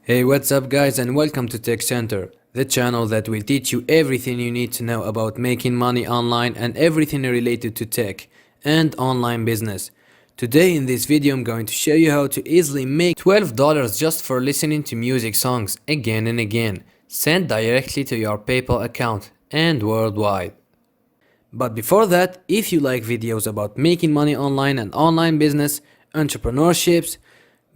Hey, what's up guys, and welcome to Tech Center, the channel that will teach you everything you need to know about making money online and everything related to tech and online business. Today in this video I'm going to show you how to easily make $12 just for listening to music songs again and again, sent directly to your PayPal account and worldwide. But before that, if you like videos about making money online and online business, entrepreneurships,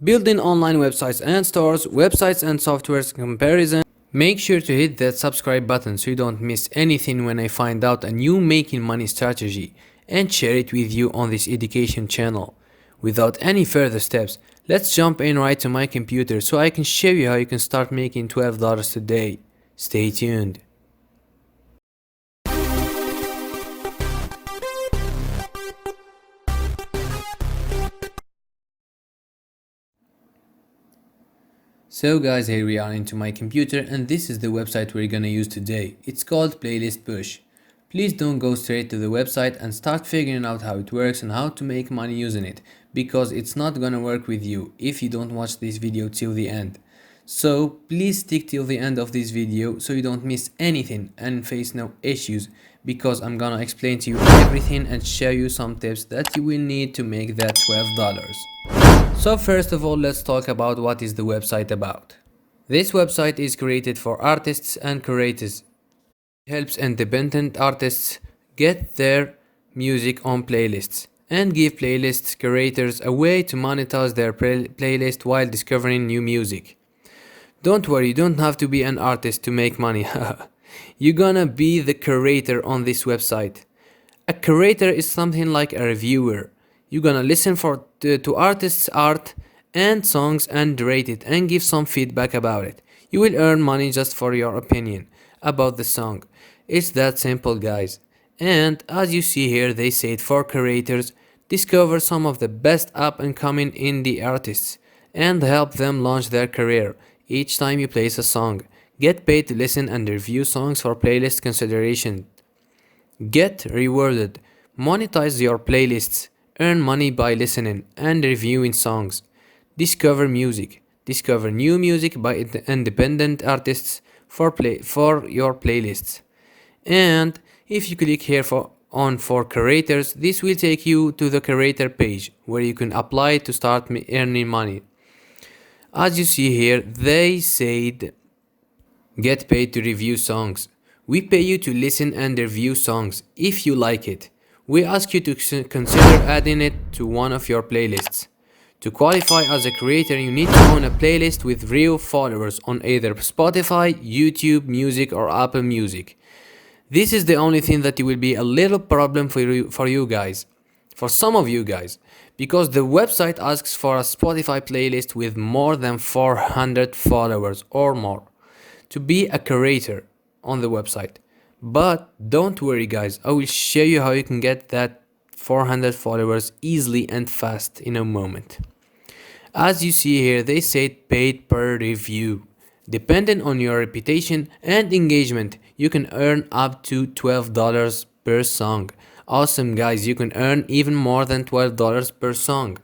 building online websites and stores, websites and softwares comparison, make sure to hit that subscribe button so you don't miss anything when I find out a new making money strategy and share it with you on this education channel. Without any further steps, let's jump in right to my computer so I can show you how you can start making $12 today. Stay tuned. So guys, here we are into my computer and this is the website we're gonna use today. It's called Playlist Push. Please don't go straight to the website and start figuring out how it works and how to make money using it, because it's not gonna work with you if you don't watch this video till the end. So please stick till the end of this video so you don't miss anything and face no issues, because I'm gonna explain to you everything and show you some tips that you will need to make that $12. So first of all, let's talk about what is the website about. This website is created for artists and curators. It helps independent artists get their music on playlists and give playlist curators a way to monetize their playlist while discovering new music. Don't worry, you don't have to be an artist to make money. You're gonna be the curator on this website. A curator is something like a reviewer. You're gonna listen to artists' art and songs and rate it and give some feedback about it. You will earn money just for your opinion about the song. It's that simple, guys. And as you see here, they said for curators, discover some of the best up and coming indie artists and help them launch their career. Each time you place a song, get paid to listen and review songs for playlist consideration. Get rewarded. Monetize your playlists. Earn money by listening and reviewing songs. Discover music. Discover new music by independent artists for your playlists. And if you click here for curators, this will take you to the curator page where you can apply to start earning money. As you see here, they said get paid to review songs. We pay you to listen and review songs. If you like it, we ask you to consider adding it to one of your playlists. To qualify as a creator, you need to own a playlist with real followers on either Spotify, YouTube Music or Apple Music. This is the only thing that will be a little problem for you guys. For some of you guys, because the website asks for a Spotify playlist with more than 400 followers or more to be a curator on the website. But don't worry guys, I will show you how you can get that 400 followers easily and fast in a moment. As you see here, they said paid per review. Depending on your reputation and engagement, you can earn up to $12 per song. Awesome guys, you can earn even more than $12 per song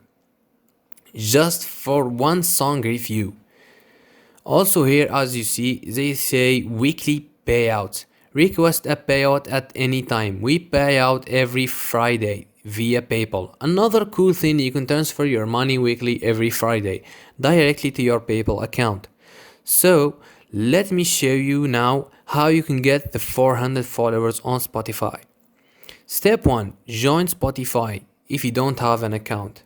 just for one song review. Also here, as you see, they say weekly payouts. Request a payout at any time. We pay out every Friday via PayPal. Another cool thing, you can transfer your money weekly every Friday directly to your PayPal account. So let me show you now how you can get the 400 followers on Spotify. Step 1. Join Spotify if you don't have an account.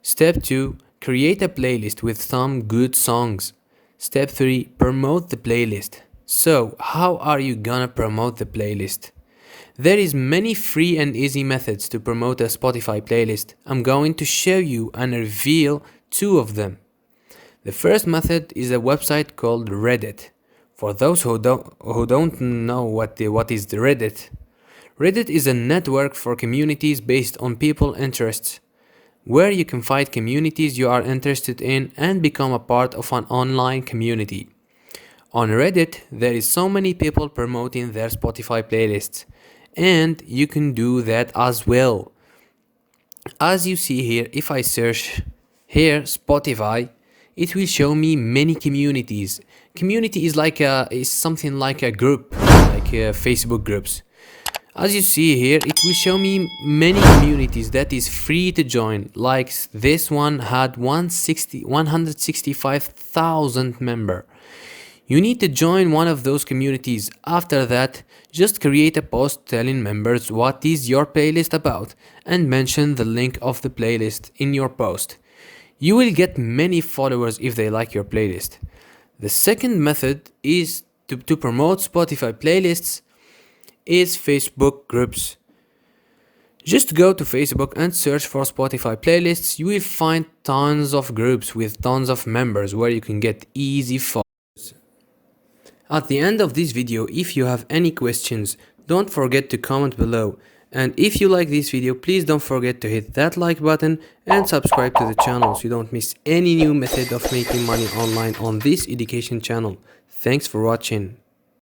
Step 2. Create a playlist with some good songs. Step 3. Promote the playlist. So, how are you gonna promote the playlist? There is many free and easy methods to promote a Spotify playlist. I'm going to show you and reveal 2 of them. The first method is a website called Reddit. For those who don't know what is the Reddit, Reddit is a network for communities based on people interests, where you can find communities you are interested in and become a part of an online community. On Reddit, there is so many people promoting their Spotify playlists, and you can do that as well. As you see here, if I search here Spotify, it will show me many communities. Community is something like a group, like Facebook groups. As you see here, it will show me many communities that is free to join. Like this one had 165,000 members. You need to join one of those communities. After that, just create a post telling members what is your playlist about and mention the link of the playlist in your post. You will get many followers if they like your playlist. The second method is to promote Spotify playlists is Facebook groups. Just go to Facebook and search for Spotify playlists. You will find tons of groups with tons of members where you can get easy followers. At the end of this video, if you have any questions, don't forget to comment below. And if you like this video, please don't forget to hit that like button and subscribe to the channel so you don't miss any new method of making money online on this education channel. Thanks for watching.